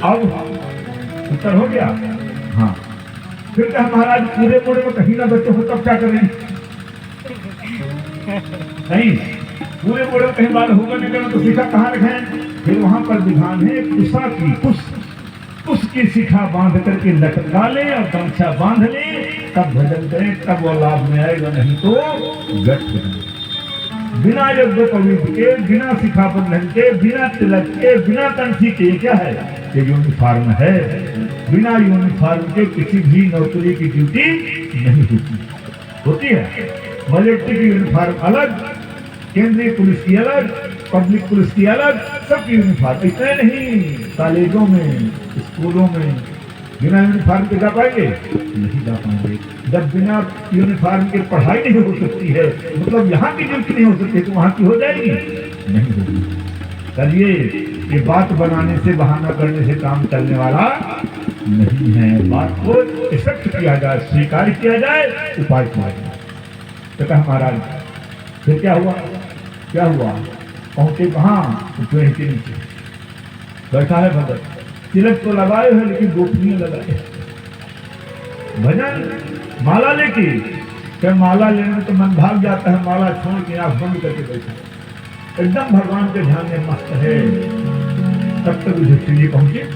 अब उत्तर हो गया। हाँ, फिर कहा महाराज पूरे मोड़े में कहीं ना बच्चे हो तब क्या करें? नहीं, पूरे मोड़े में कहीं बाल होगा नहीं करना तो शिखा कहाँ रखें? फिर वहां पर विधान है कुशा की, उसकी शिखा बांध करके लटका ले और गमछा बांध ले, तब भजन करें, तब वो लाभ में आएगा, नहीं तो गट बनेगा। बिना यज्ञोपवीत के, बिना शिखा बंधन के, बिना तिलक के, बिना कंठी के, क्या है ये यूनिफॉर्म है। बिना यूनिफॉर्म के किसी भी नौकरी की ड्यूटी नहीं होती है। मिलिट्री की यूनिफॉर्म अलग, केंद्रीय पुलिस की अलग, पब्लिक पुलिस की अलग, सबकी यूनिफॉर्म। इतने नहीं, कॉलेजों में, स्कूलों में बिना यूनिफॉर्म के जा पाएंगे? नहीं जा पाएंगे। जब बिना यूनिफॉर्म के पढ़ाई नहीं हो सकती है, मतलब यहाँ की ड्यूटी नहीं हो सकती, तो वहाँ की हो जाएगी? नहीं होगी। चलिए, ये बात बनाने से, बहाना करने से काम चलने वाला नहीं है। बात को एक्सेप्ट किया जाए, स्वीकार किया जाए, उपाय किया जाए। तो कहा महाराज फिर क्या हुआ? क्या हुआ? पहुंचे कहाँ? पेड़ के नीचे बैठा है भगत। तिलक तो लगाए हैं लेकिन गोपनीय लगाए। भजन माला लेके, क्या माला लेने में तो मन भाग जाता है, माला छोड़ के आंख बंद करके बैठा, एकदम भगवान के ध्यान में मस्त है। तब तक युधिष्ठिर जी पहुंचे।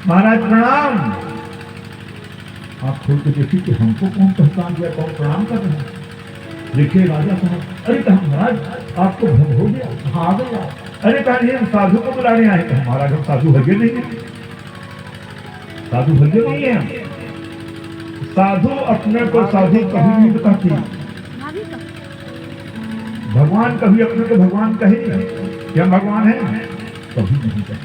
महाराज प्रणाम। आप खोल के देखिए कि हमको कौन पहचान गया, कौन प्रणाम कर रहे हैं। देखिए राजा साहब, अरे कहा महाराज आपको भ्रम हो गया, कहाँ आ गया? अरे कहा हम साधु को बुलाने आए। कहा महाराज हम साधु हगे नहीं है, साधु हगे नहीं है। साधु अपने को साधु कभी नहीं बताती। भगवान कभी अपने को भगवान कहे क्या भगवान है? कभी नहीं कहे।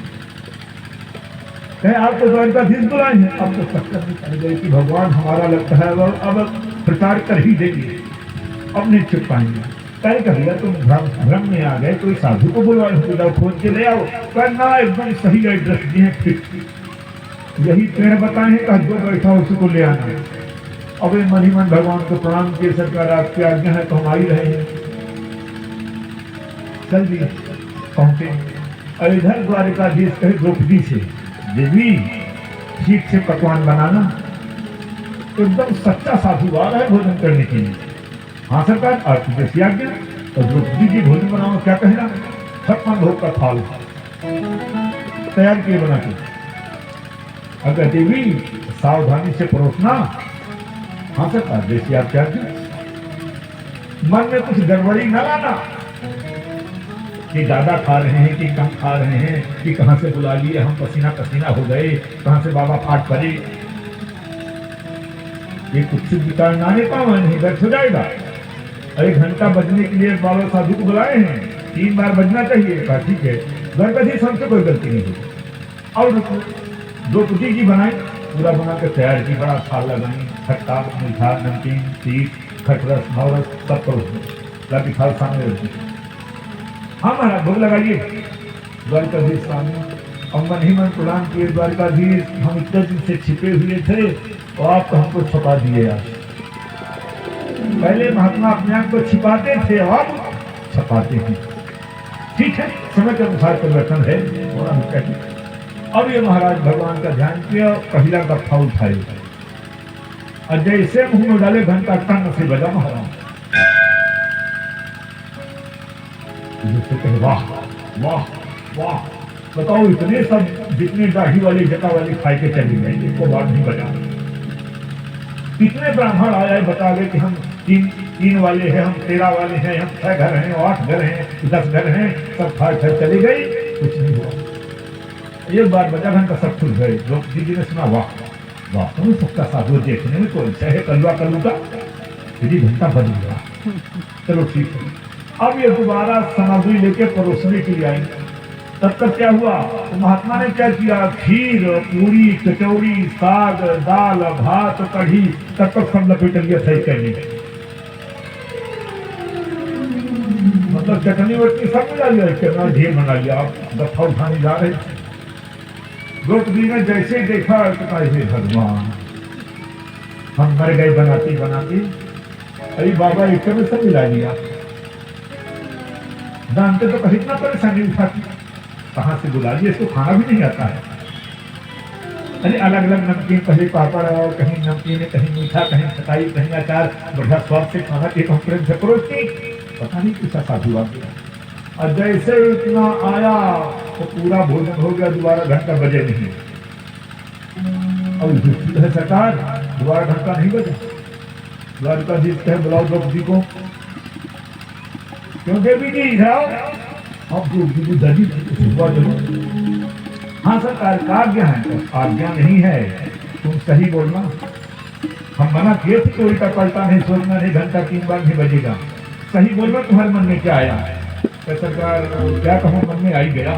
कहे आपको द्वारकाधीश बुलाए हैं, आपको चक्कर नहीं पड़ गए कि भगवान हमारा लगता है अब प्रचार कर ही देंगे, अब नहीं छिप पाएंगे। कहे भैया तुम भ्रम में आ गए, कोई साधु को बुलवाओ, खोज के ले आओ। करना एकदम सही एड्रेस दिए, फिट यही पेड़ बताए हैं, कहा जो बैठा उसी को ले आना। अब मन ही मन भगवान को प्रणाम किए, सरकार आपकी आज्ञा है तो हम आ ही रहे हैं। चल दिए, पहुंचे। और इधर द्वारकाधीश कहे द्रौपदी से, देवी ठीक से पकवान बनाना। एकदम सच्चा साधु आ रहा है भोजन करने के लिए। हाँ सरकार आपकी जैसी आज्ञा। और द्रौपदी जी भोजन बनाओ, क्या कहना? छप्पन भोग का थाल तैयार किए बना के। अगर देवी सावधानी से परोसना। हाँ सरकार जैसी आपकी आज्ञा। मन में कुछ गड़बड़ी न लाना कि ज्यादा खा रहे हैं कि कम खा रहे हैं, कि कहां से बुला लिए हम पसीना पसीना हो गए, कहां से बाबा फाट पड़े। ये कुछ विचार ना आने पाओ, नहीं व्यर्थ हो जाएगा। अरे घंटा बजने के लिए बाबा साधु को बुलाए हैं, 3 बार बजना चाहिए। कहा ठीक है, द्वारकाधीश हमसे कोई गलती नहीं होगी। और द्रौपदी जी बनाए, पूरा बना के तैयार की, बड़ा थाल लगाई, खट्टा मीठा नमकीन तीत खटरस नवरस सब करो, थाल सामने रखी। हाँ महाराज भोग लगाइए। द्वारकाधीश सामने। अब मन ही मन प्रणाम किए, द्वारकाधीश हम इतने दिन से छिपे हुए थे और आप तो हमको छुपा दिए। यार पहले महात्मा अपने आप को छिपाते थे, अब छपाते हैं। ठीक है, समय के अनुसार परिवर्तन है, होना भी चाहिए। अब ये महाराज भगवान का ध्यान किया, पहला गफ्फा उठाए और जैसे मुंह में डाले घंटा टंग से बजा महाराज। वाह वाह वाह, बताओ इतने सब जितने दाढ़ी वाली जटा वाली खाई के चली गई, इसको बात नहीं बता। कितने ब्राह्मण आए बता गए कि हम तीन वाले हैं, हम 13 वाले हैं, हम 6 घर हैं, 8 घर हैं, 10 घर हैं, सब खा चली गई, कुछ नहीं हुआ। एक बार बजा घंटा सब खुल गए। लोग जी ने सुना, वाह वाह तुम्हें सबका साधु देखने में तो ऐसा है कलवा कलू का। यदि घंटा बज गया, चलो ठीक है। अब ये दोबारा सामग्री लेके परोसने के लिए आएंगे। तब तक क्या हुआ, तो महात्मा ने क्या किया, खीर पूरी कचौड़ी साग दाल भात कढ़ी, तब तक सब लपेट लिया सही करने। मतलब चटनी वटनी सब मिला लिया, कितना ढेर बना लिया। आप गफ्फा उठाने जा रहे थे। द्रौपदी ने जैसे देखा तो कहा भगवान हम मर गए बनाती बनाती। अरे बाबा एक में सब मिला लिया। जानते तो कहीं इतना परेशानी उठाती, कहाँ से बुला लिया, इसको खाना भी नहीं आता है। अरे अलग अलग नमकीन, पहले पापड़ और कहीं नमकीन, कहीं मीठा, कहीं खटाई, कहीं अचार, बढ़िया स्वाद से खाना एक हम प्रेम से परोसती, पता नहीं कैसा साधु आ गया। और जैसे इतना आया तो पूरा भोजन हो गया, दोबारा घंटा बजे नहीं। और है सरकार, दोबारा घंटा नहीं बजा। द्वारकाधीश कहे बुलाओ द्रौपदी को। क्यों देवी जी जाओ, अब जो दादी सुबह जरूर। हाँ सरकार का आज्ञा है। तो आज्ञा नहीं है, तुम सही बोलना। हम मना किए थे तो उल्टा पलटा नहीं सोचना, नहीं घंटा 3 बार नहीं बजेगा। सही बोलना, तुम्हारे मन में क्या आया? तो सरकार क्या कहूँ, मन में आई गया।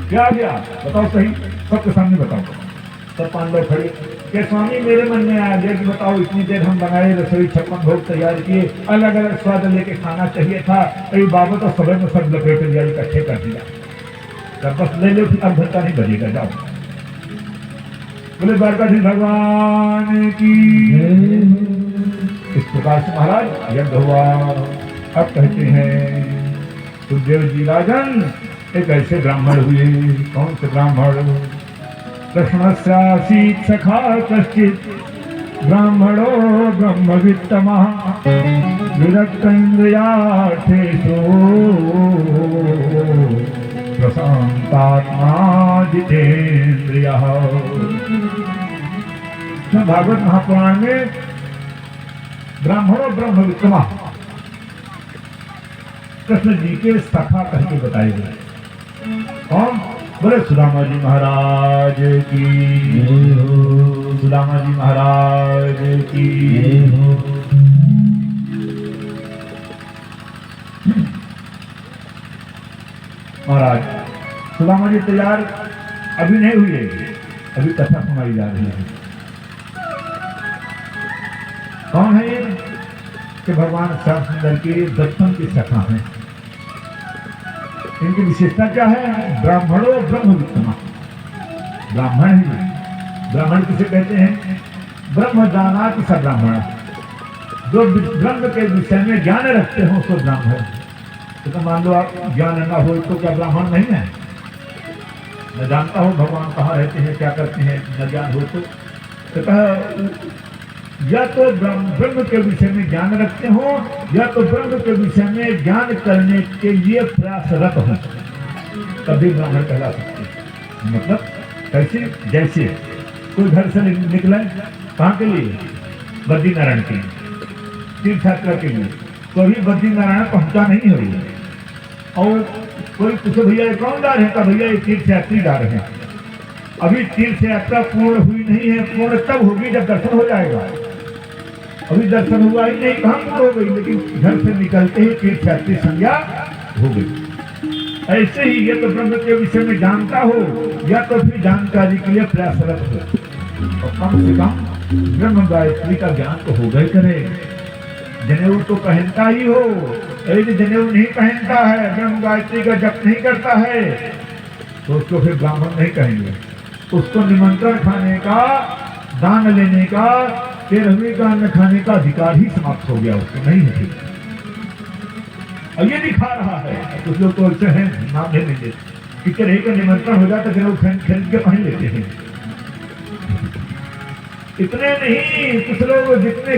क्या आ गया बताओ, सही सबके सामने बताओ। सब पांडव खड़े के स्वामी, मेरे मन में आ गया कि बताओ, इतनी देर हम बनाए रसोई, 56 भोग तैयार किए, अलग अलग स्वाद लेके खाना चाहिए था। कई बाबा तो सुबह में सब लपेट लिया, इकट्ठे कर दिया। तब बस ले लो, अब घंटा नहीं बजेगा, जाओ। बोले द्वारकाधीश भगवान की। इस प्रकार से महाराज यज्ञ हुआ। अब कहते हैं सुखदेव जी राजन एक ऐसे ब्राह्मण हुए। कौन से ब्राह्मण? कृष्णस्यासीत् सखा कश्चित् ब्राह्मणो ब्रह्मवित्तमः विरक्तेन्द्रियार्थेषु प्रशान्तात्मा जितेन्द्रियः। भागवत महापुराण में ब्राह्मणो ब्रह्मवित्तमः कृष्ण जी के सखा कह के बताए गए। कौन? बोले सुदामा जी महाराज की। सुदामा जी महाराज की। महाराज सुदामा जी तैयार अभी नहीं हुए, अभी कथा सुनाई जा रही है। कौन है ये? कि भगवान श्याम सुंदर के दत्तन की सखा है। इनकी विशेषता क्या है? ब्राह्मणों ब्रह्मवित्तमः। ब्राह्मण ही, ब्राह्मण किसे कहते हैं? ब्रह्म जानाति स ब्राह्मण। जो ब्रह्म के विषय में ज्ञान रखते हो उसको ब्राह्मण। तो मान लो आप ज्ञान न हो तो क्या ब्राह्मण नहीं है? न जानता हो भगवान कहाँ रहते हैं, क्या करते हैं, न ज्ञान हो तो कहा या तो ब्रह्म के विषय में ज्ञान रखते हो, या तो ब्रह्म के विषय में ज्ञान करने के लिए प्रयासरत हो, तभी ब्राह्मण कहला सकते हैं। मतलब कैसे? जैसे कोई घर से निकले कहाँ के लिए? बद्रीनारायण के लिए, तीर्थ यात्रा के लिए, तो अभी बद्रीनारायण पहुंचा नहीं हो रही है। और कोई पूछे भैया कौन जा रहे हैं? का भैया ये तीर्थ यात्री जा रहे हैं। अभी तीर्थ यात्रा पूर्ण हुई नहीं है, पूर्ण तब होगी जब दर्शन हो जाएगा। अभी दर्शन हुआ ही नहीं, कहाँ पूर्ण हो गई? लेकिन घर से निकलते ही तीर्थ यात्री संज्ञा हो गई। ऐसे ही ये तो ब्रह्म के विषय में जानता हो, या तो फिर जानकारी के लिए प्रयासरत हो, और कम से कम ब्रह्म गायत्री का ज्ञान तो हो गई करे। जनेऊ तो पहनता ही हो, यदि जनेऊ नहीं पहनता है, ब्रह्म गायत्री का जप नहीं करता है, तो उसको फिर ब्राह्मण नहीं कहेंगे। उसको निमंत्रण खाने का, दान लेने का, 13वीं का अन्न खाने का अधिकार ही समाप्त हो गया, उसको नहीं है। और ये दिखा रहा है, कुछ लोग तो ऐसे हैं नाम ले लेंगे कि 13 का निमंत्रण हो जाता जनेऊ खरीद के पहन लेते हैं। इतने नहीं, कुछ लोग जितने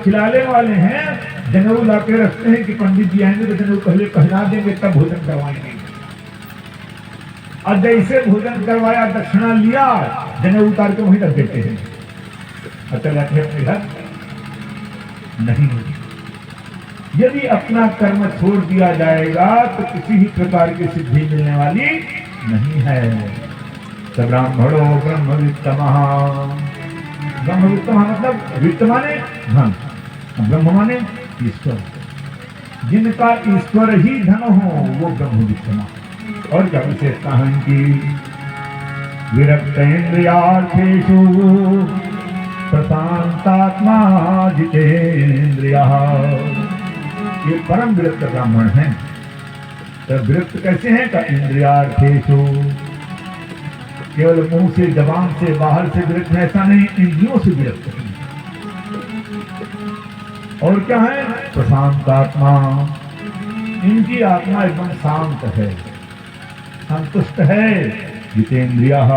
खिलाने वाले हैं जनेऊ ला के रखते हैं कि पंडित जी आएंगे तो जनेऊ पहले पहना देंगे तब भोजन करवाएंगे। और जैसे भोजन करवाया, दक्षिणा लिया, जनेऊ उतार के वहीं रख देते हैं और चले जाते हैं अपने घर। नहीं, यदि अपना कर्म छोड़ दिया जाएगा तो किसी भी प्रकार की सिद्धि मिलने वाली नहीं है। तो ब्राह्मणो ब्रह्मवित्तमः। ब्रह्मवित्तमः मतलब वित्त माने धन, ब्रह्म माने ईश्वर। जिनका ईश्वर ही धन हो वो ब्रह्मवित्तमः। और क्या विशेषता है इनकी? विरक्तेन्द्रियार्थेषु प्रशांतात्मा जितेन्द्रियः। ये परम विरक्त ब्राह्मण हैं। तो विरक्त कैसे हैं? का इंद्रियार्थेषु, केवल मुंह से, जबान से, बाहर से विरक्त है ऐसा नहीं, इंद्रियों से विरक्त है। और क्या है? प्रशांत आत्मा। इनकी आत्मा एकदम शांत है, संतुष्ट है। जितेन्द्रियः,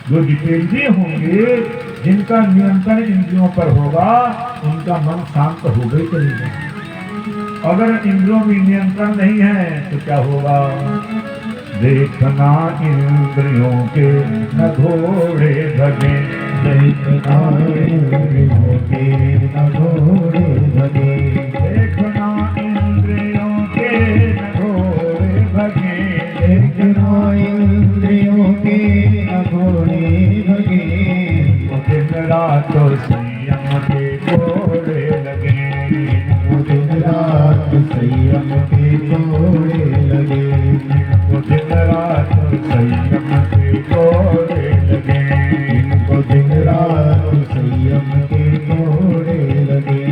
जो जितेंद्रिय होंगे, जिनका नियंत्रण इंद्रियों पर होगा, उनका मन शांत होगा ही चलेगा। अगर इंद्रियों में नियंत्रण नहीं है तो क्या होगा? देखना इंद्रियों के न घोड़े भगे, देखना इंद्रियों के न घोड़े भगे, देखना इंद्रियों के न घोड़े भगे, देखना इंद्रियों के न घोड़े भगे, दिन रात संयम के घोड़े लगे, दिन रात संयम के घोड़े लगे, दिन रात संयम के घोड़े लगे, दिन रात संयम के घोड़े लगे।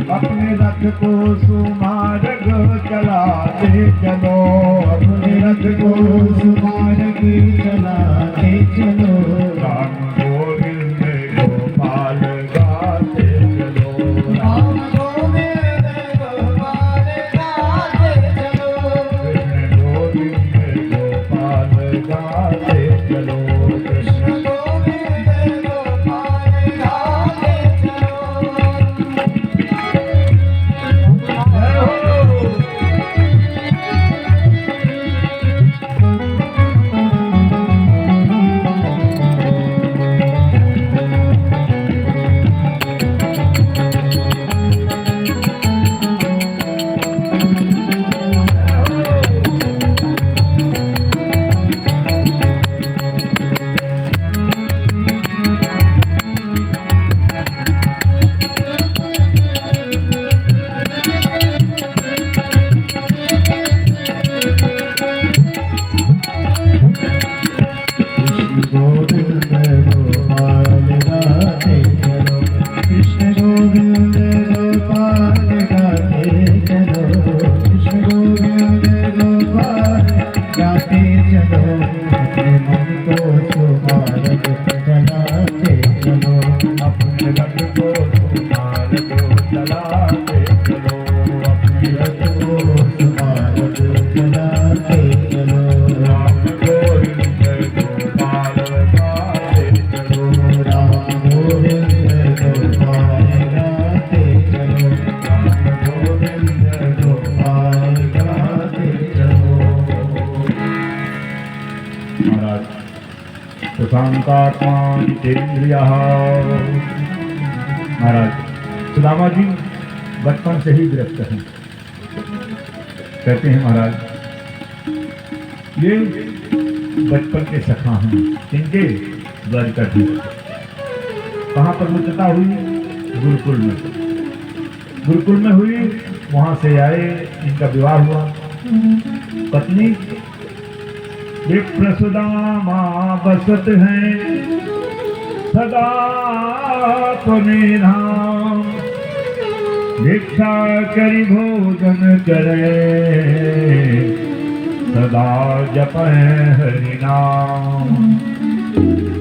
अपने रथ को सुमार्ग चलाते चलो, अपने रथ को सुमार्ग चलाते चलो, राम गोविंद गोपाल गाते चलो, राम गोविंद गोपाल गाते चलो, कृष्ण गोविंद गोपाल गाते चलो, कृष्ण गोविंद गोपाल गाते चलो। जय हो। कृष्ण गोविंद गोपाल गाते चलो, कृष्ण गोविंद गोपाल गाते चलो, अपने मन को सुमार्ग चलाते चलो, अपने रथ को सुमार्ग चलाते चलो, अपने रथ को सुमार्ग चलाते चलो, राम गोविंद गोपाल गाते चलो, राम गोविंद गोपाल गाते चलो, राम गोविंद गोपाल गाते चलो। महाराज प्रशांतात्मा जितेंद्रियः। महाराज सुदामा जी बचपन से ही विरक्त हैं। कहते हैं महाराज ये बचपन के सखा हैं, इनके द्वारिकाधीश। कहाँ पर मुक्तता हुई? गुरुकुल में। गुरुकुल में हुई, वहां से आए, इनका विवाह हुआ। पत्नी विप्र सुदामा बसत हैं सदा पुनि धाम, भिक्षा करि भोजन करे सदा जपै हरि नाम,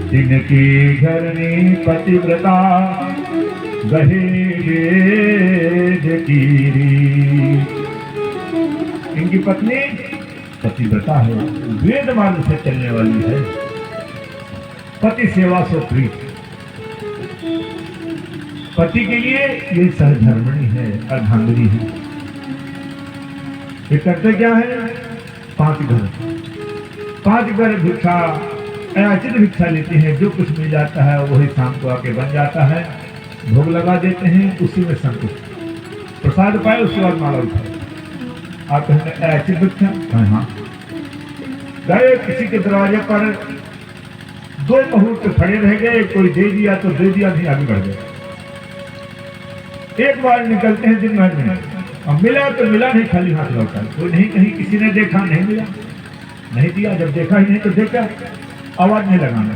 जिनकी घरनी पतिव्रता गहे वेद कीरी। इनकी पत्नी पतिव्रता है, वेद मार्ग से चलने वाली है, पति सेवा से प्रीत। पति के लिए ये सहधर्मिणी है, अर्धांगिनी है। ये करते क्या है? 5 घर भिक्षा, अयाचित भिक्षा लेते हैं। जो कुछ मिल जाता है वही शाम को आके बन जाता है, भोग लगा देते हैं, उसी में संतुष्ट। प्रसाद पाए उसके बाद माला उठाए। आप कहेंगे अयाचित भिक्षा? हाँ। गए किसी के दरवाजे पर, 2 मुहूर्त खड़े रह गए, कोई दे दिया तो दे दिया, नहीं आगे बढ़ गए। एक बार निकलते हैं दिन भर में, अब मिला तो मिला, नहीं खाली हाथ लौटा। कोई नहीं, कहीं किसी ने देखा, नहीं मिला, नहीं दिया। जब देखा ही नहीं तो देखा, आवाज नहीं लगाना।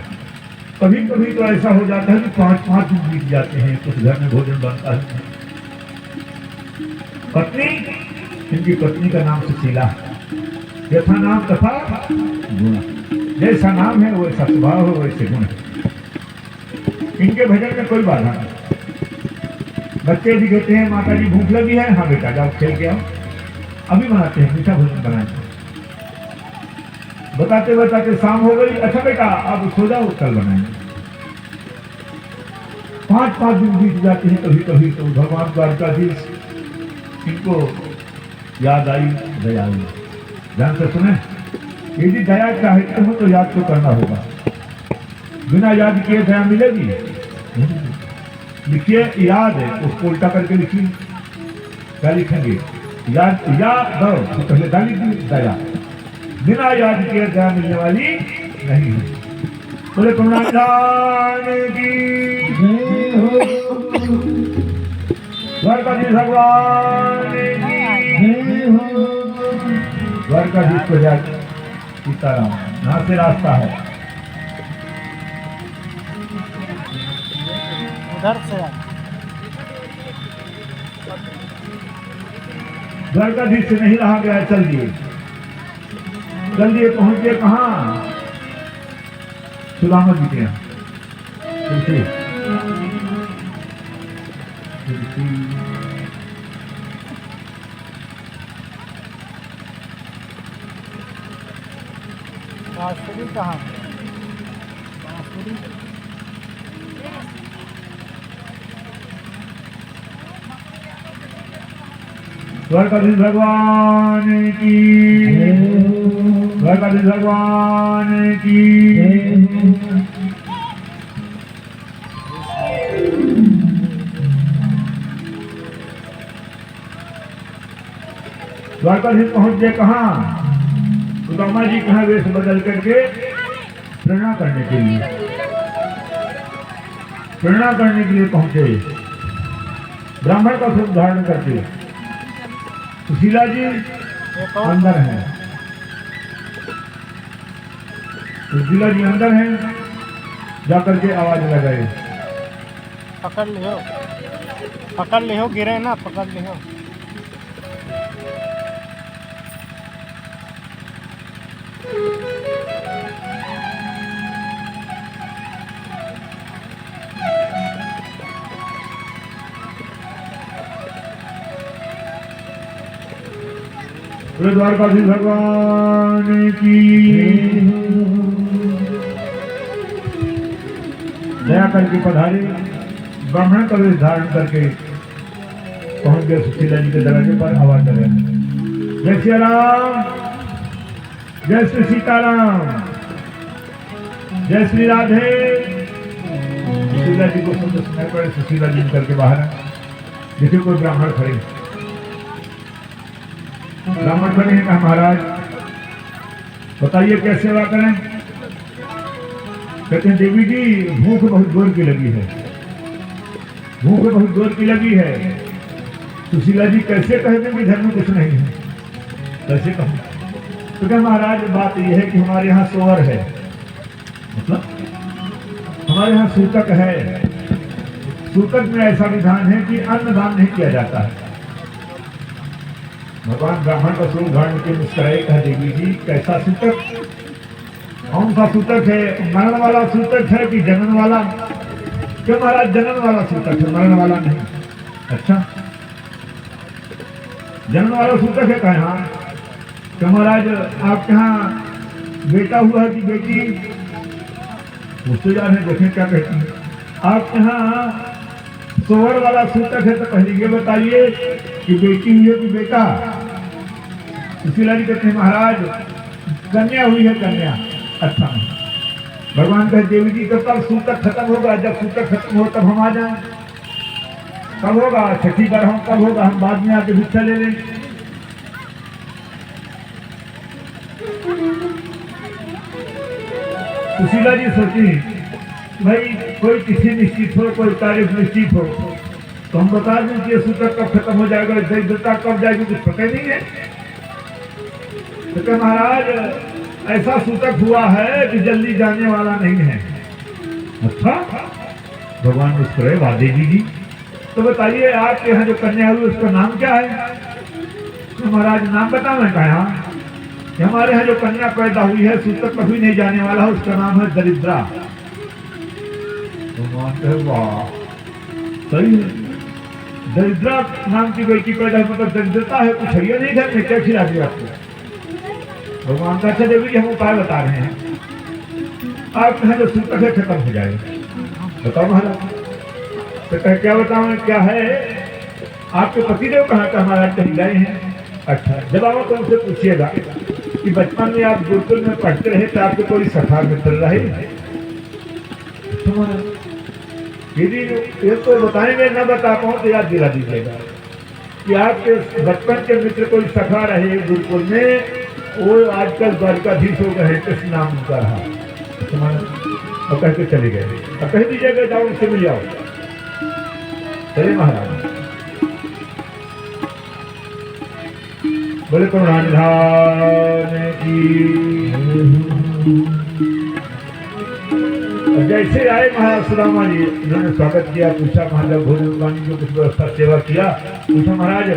कभी कभी तो ऐसा हो जाता है कि 5-5 दिन बीत जाते हैं, कुछ घर में भोजन बनता है। पत्नी, इनकी पत्नी का नाम सुशीला है। यथा नाम तथा गुण, जैसा नाम है वैसा स्वभाव है, वैसे गुण है। इनके भजन में कोई बाधा नहीं। बच्चे भी कहते हैं माता जी भूख लगी है, हाँ बेटा जाओ खेल के आओ। अभी बनाते हैं, मीठा भोजन बनाएंगे। बताते बताते शाम हो गई। अच्छा बेटा अब सो जाओ, कल बनाएंगे। 5-5 दिन बीत जाते हैं। कभी कभी तो भगवान द्वारकाधीश इनको याद आई, दया आई। ध्यान से सुने, यदि दया चाहते हो तो याद तो करना होगा। बिना याद किए दया मिलेगी? लिखिए याद है, उसको उल्टा करके लिखिए। क्या लिखेंगे? याद, याद तो पहले डाली दया। बिना याद किए दया मिलने वाली नहीं है। बोले करुणानिधान की जय हो, द्वारकाधीश भगवान की जय हो, द्वारकाधीश को जा सीताराम यहाँ से रास्ता है। उधर से द्वारकाधीश से नहीं रहा गया, चल दिए पहुंच गए कहाँ? सुदामा जी के यहाँ। तुलसी बांसुरी कहाँ? बांसुरी द्वारकाधीश भगवान की, जय हो, द्वारकाधीश भगवान की। जय हो, द्वारकाधीश पहुंच गए कहाँ? सुदामा जी कहाँ वेश बदल करके प्रेरणा करने के लिए, प्रेरणा करने के लिए पहुंचे। ब्राह्मण का स्वरूप धारण करके। सुशीला जी एक और अंदर है, सुशीला जी अंदर हैं, जाकर के आवाज लगाए। पकड़ लियो, गिरे ना, पकड़ लियो। बोले द्वारकाधीश भगवान की जय हो, दया करके पधारे। ब्राह्मण का वेश धारण करके पहुंच गए सुशीला जी के दरवाजे पर। आवाज कर रहे हैं, जय श्री राम, जय श्री सीताराम, जय श्री राधे। सुशीला जी को सुनते सुनाई पड़े। सुशीला जी निकल के बाहर आए। देखिए कोई ब्राह्मण खड़े, ब्राह्मण खड़े हैं। कहा महाराज बताइए क्या सेवा करें? कहते हैं देवी जी भूख बहुत जोर की लगी है, भूख बहुत जोर की लगी है। सुशीला जी कैसे कह दें कि घर में कुछ नहीं है? कैसे कहूं? तो क्या महाराज बात यह है कि हमारे यहाँ सोवर है, मतलब हमारे यहाँ सूतक है। सूतक में ऐसा विधान है कि अन्न दान नहीं किया जाता है। भगवान ब्राह्मण का स्वरूप धारण के मुस्कुराए। कहा देवी जी कैसा सूतक? कौन सा सूतक है? मरण वाला सूतक है कि जनन वाला? क्यों महाराज जनन वाला सूतक है, मरण वाला नहीं। अच्छा जनन वाला सूतक है। कहा हाँ। क्यों महाराज आपके यहाँ बेटा हुआ है कि बेटी? पूछते जा रहे हैं, देखें क्या कहती है। आपके यहाँ सोवर वाला सूतक है तो पहले ये बताइए कि बेटी हुई है कि बेटा? सुशीला जी कहते हैं महाराज कन्या हुई है, कन्या। अच्छा भगवान कहे देवी जी कब तक सूतक खत्म होगा? जब सूतक खत्म हो तब हम आ जाएं। कब होगा? छठी बार हम कब होगा? हम बाद में आके भिक्षा ले लें। सुशीला जी सोची भाई कोई तिथि निश्चित हो, कोई तारीख निश्चित हो तो हम बता दें कि ये सूतक कब खत्म हो जाएगा, दरिद्रता कब जाएगी, कुछ पता ही नहीं है। तो महाराज ऐसा सूतक हुआ है कि जल्दी जाने वाला नहीं है। अच्छा भगवान मुस्कुराए। वाह देवी जी तो बताइए आपके यहाँ जो कन्या हुई उसका नाम क्या है? तो महाराज नाम बताओ। मैं कहा हमारे यहाँ जो कन्या पैदा हुई है सूतक कभी नहीं जाने वाला है, उसका नाम है दरिद्रा। भगवान कहे वाह सही है, दरिद्रा नाम की बेटी पैदा मतलब दरिद्रता है, कुछ है नहीं घर में, क्या खिला दिया आपको? भगवान का अच्छा देवी जी हम उपाय बता रहे हैं, आप कहें तो सूत्र से खत्म हो जाएगा। बताओ महाराज। तो कहे क्या बताओ क्या है, आपके पतिदेव कहाँ का महाराज कहीं गए हैं। अच्छा, जब आओ तो उनसे पूछिएगा कि बचपन में आप गुरुकुल में पढ़ते रहे तो आपके कोई सखा मित्र रहे। यदि ये तो बताएंगे, न बता पाओ तो याद दिला दीजिएगा कि आपके बचपन के मित्र कोई सखा रहे गुरुकुल में, वो आजकल द्वारकाधीश हो गए, कृष्ण नाम उनका रहा। और कह के चले गए, और कह दीजिएगा जाओ उनसे मिल जाओ। चले महाराज बोले करुणानिधान की। जैसे आए महाराज सुदामा जी, उन्होंने स्वागत किया, पूछा महाराज भोजन पानी को कुछ व्यवस्था सेवा किया। पूछा महाराज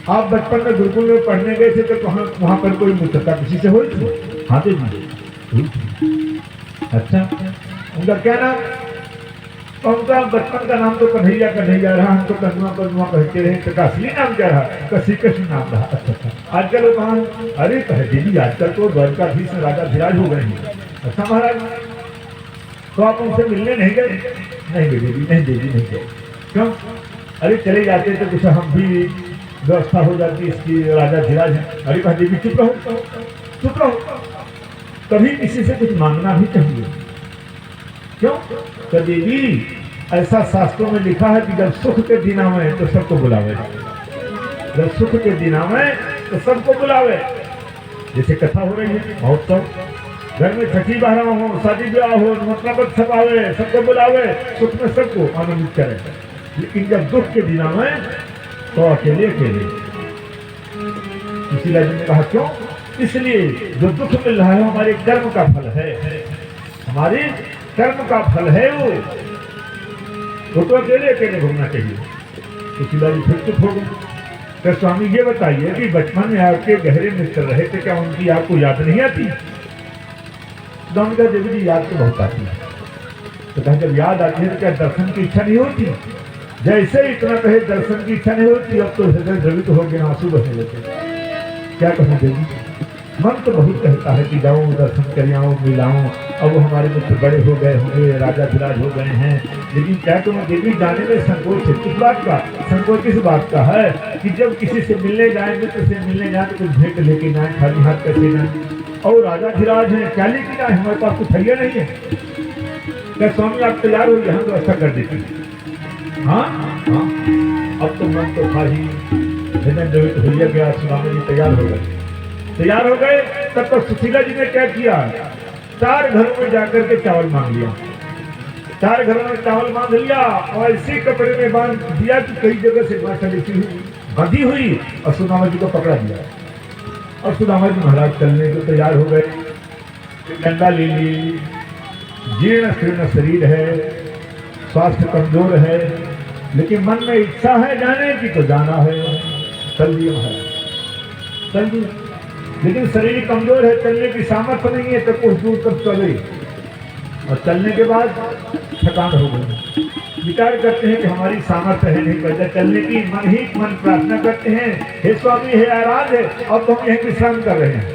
आप बचपन में गुरुकुल में पढ़ने गए थे तो वहां पर कोई मित्रता किसी से हुई थी। हाँ जी। अच्छा, उनका क्या नाम। उनका बचपन का नाम तो कन्हैया कन्हैया रहा, हम तो कन्हुआ कन्हुआ कहते रहे। तो असली नाम क्या रहा। श्री कृष्ण नाम रहा। अच्छा, आजकल वो कहाँ। अरे कहे दीदी आजकल तो द्वारकाधीश में राजा धीराज हो गए हैं। अच्छा महाराज, तो आप उनसे मिलने नहीं गए। नहीं गए देवी, नहीं देवी नहीं गए। क्यों। अरे चले जाते तो कुछ हम भी व्यवस्था हो जाती इसकी, राजा धीराज है। अरे कहा देवी चुप रहो, चुप रहो, कभी किसी से कुछ मांगना भी चाहिए। क्यों। तो देवी ऐसा शास्त्रों में लिखा है कि जब सुख के दिन आवे तो सबको बुलावे, जब सुख के दिन आवे तो सबको बुलावे। जैसे कथा हो रही है महोत्सव, घर में छठी बहरा हो, शादी ब्याह हो, मतलब सब आवे, सबको बुलावे, सुख में सबको आनंदित करे। लेकिन जब दुख के दिन आवे तो अकेले अकेले। इसीलिए ने कहा क्यों। इसलिए जो दुख मिल रहा है हमारे कर्म का फल है, हमारे कर्म का फल है। वो तो अकेले अकेले घूमना चाहिए। इसीलिए फिर चुप हो गए। तो स्वामी ये बताइए कि बचपन में आपके गहरे मित्र रहे थे, क्या उनकी आपको याद नहीं आती। उनका देवी जी याद तो बहुत आती है। तो कहा जब याद आती है तो क्या दर्शन की इच्छा नहीं होती। जैसे इतना कहे दर्शन की इच्छा नहीं होती, अब तो हृदय द्रवित हो गया, आंसू बहने लगे। क्या कहूँ देवी, मन तो बहुत कहता है कि जाऊँ दर्शन कर आऊँ, मिलाऊँ। अब वो हमारे मित्र बड़े हो गए होंगे, राजा धीराज हो गए हैं, लेकिन क्या कहूँ देवी जाने में संकोच है। किस बात का संकोच, किस बात का है कि जब किसी से मिलने जाए, मित्र से मिलने जाए तो कुछ भेंट लेके जाए, खाली हाथ कैसे जाए। और राजा धीराज है, क्या लेके जाए, हमारे पास कुछ है नहीं है। क्या स्वामी आप तैयार हो गए, हम व्यवस्था कर देते हैं। हाँ हाँ, अब तो मन तो था ही, भैया गया, सुदामा जी तैयार हो गए। तैयार हो गए तब तक सुशीला जी ने क्या किया, 4 घरों में जाकर के चावल मांग लिया। 4 घरों में चावल मांग लिया और ऐसे कपड़े में बांध दिया कि कई जगह से बंधी हुई, और सुदामा जी को पकड़ा दिया। और सुदामा जी महाराज चलने को तैयार हो गए। डंडा ले ली, जीर्ण शीर्ण शरीर है, स्वास्थ्य कमजोर है, लेकिन मन में इच्छा है जाने की, तो जाना है। चल दिए महाराज, चल दिए। लेकिन शरीर कमजोर है, चलने की सामर्थ्य नहीं है, तो कुछ दूर तक चले। और चलने के बाद थकान हो गई। विचार करते हैं कि हमारी सामर्थ्य है नहीं पैदा चलने की। मन ही मन प्रार्थना करते हैं, हे स्वामी, हे आराध है, अब तो हम यहीं विश्राम कर रहे हैं।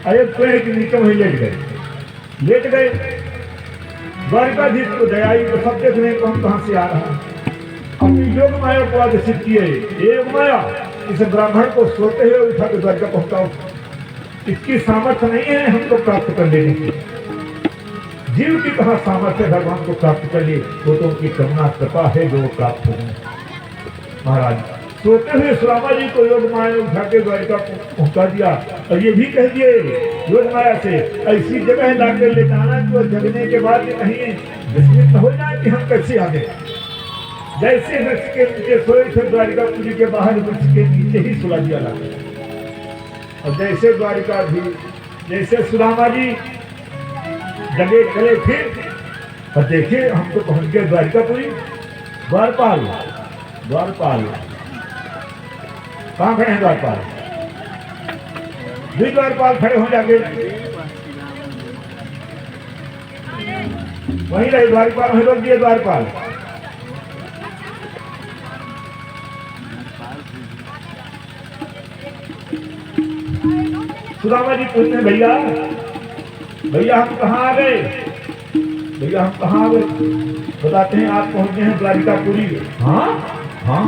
अरे पेड़ के नीचे वहीं लेट गए। द्वारकाधीश को दया आई तो सब देख रहे हैं कौन कहाँ से आ रहा है। अपनी योग माया को आदेशित किए, योग माया इस ब्राह्मण को सोते हुए उठा के द्वारका पहुंचाओ। इसकी सामर्थ्य नहीं है हमको प्राप्त कर लेने की। जीव की कहा सामर्थ्य भगवान को प्राप्त कर लिए, वो तो उनकी करुणा कृपा है जो प्राप्त हो गए। महाराज सोते हुए सुदामा जी को योग माया ने उठा के द्वारिका पहुंचा दिया, और ये भी कह दिए योग माया से ऐसी जगह लाकर ले जाना कि वो जगने के बाद कहीं विस्मित हो जाए कि हम कैसे आ गए। जैसे वृक्ष के नीचे सोए थे द्वारिकापुरी के बाहर, वृक्ष के नीचे ही सुला दिया लाकर। और जैसे द्वारिका भी, जैसे सुदामा जी जगे चले फिर, और देखिए हम तो पहुंच गए द्वारिकापुरी। द्वारपाल, द्वारपाल कहाँ खड़े हैं? द्वारपाल भी, द्वारपाल खड़े हो जाके वहीं रहे। द्वारपाल वहीं रोक दिए। द्वारपाल सुदामा जी पूछते भैया भैया हम कहाँ आ गए, भैया हम कहाँ आ गए? बताते हैं आप पहुंचे हैं द्वारिकापुरी। हाँ हाँ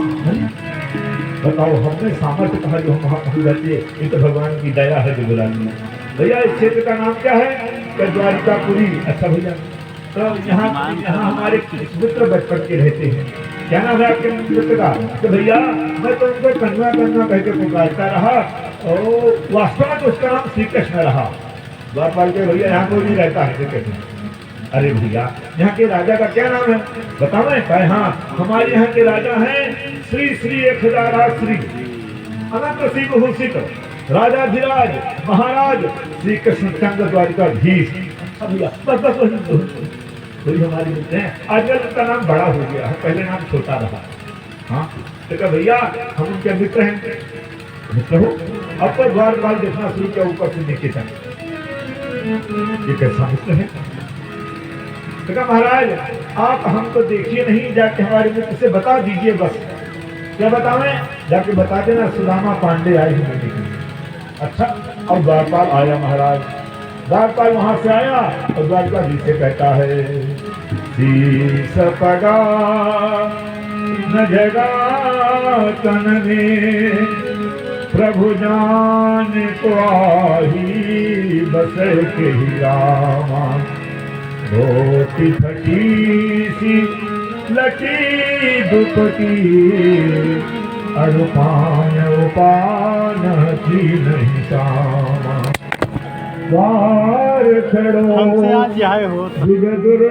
बताओ, हमने सामर्थ्य कहा जो हम वहाँ पहुँच जाते, ये तो भगवान की दया है जो बुला दिया। भैया इस क्षेत्र का नाम क्या है? क्या द्वारिकापुरी। अच्छा भैया, तो यहाँ हमारे मित्र बचपन के रहते हैं, क्या नाम है आपके मित्र का? तो भैया मैं तो उनको कन्वा कन्वा कह के पुकारता रहा और वास्तव में तो उसका नाम श्री कृष्ण रहा। द्वारपाल के भैया यहाँ कोई नहीं रहता है श्री कृष्ण। अरे भैया यहाँ के राजा का क्या नाम है बताओ? कहे हाँ हमारे यहाँ के राजा हैं श्री श्री 1008 श्री अनंत सिंह भूषित राजाधिराज महाराज श्री कृष्णचंद्र द्वारिकाधीश। भैया बस बस वही हमारे मित्र हैं। आजकल उनका नाम बड़ा हो गया है, पहले नाम छोटा रहा। हाँ तो क्या भैया हम उनके मित्र हैं, मित्र हो। अब तो द्वारपाल देखना शुरू किया ऊपर से नीचे तक, ये कैसा मित्र है? तो क्या महाराज आप हमको देखिए नहीं, जाके हमारे मित्र से बता दीजिए बस। क्या बतावें? जाके बता देना सुदामा पांडे आए हैं मिलने के लिए। अच्छा अब द्वारपाल आया महाराज, द्वारपाल वहां से आया और द्वारकाधीश से कहता है शीस पगा न जगा तन में प्रभु जान को आही बस के ही रामा धोती फटी सी लटी दुपटी अनुपान उपान की नहीं सामा द्वार खड़ो हमसे आज यह हो जुग गुरु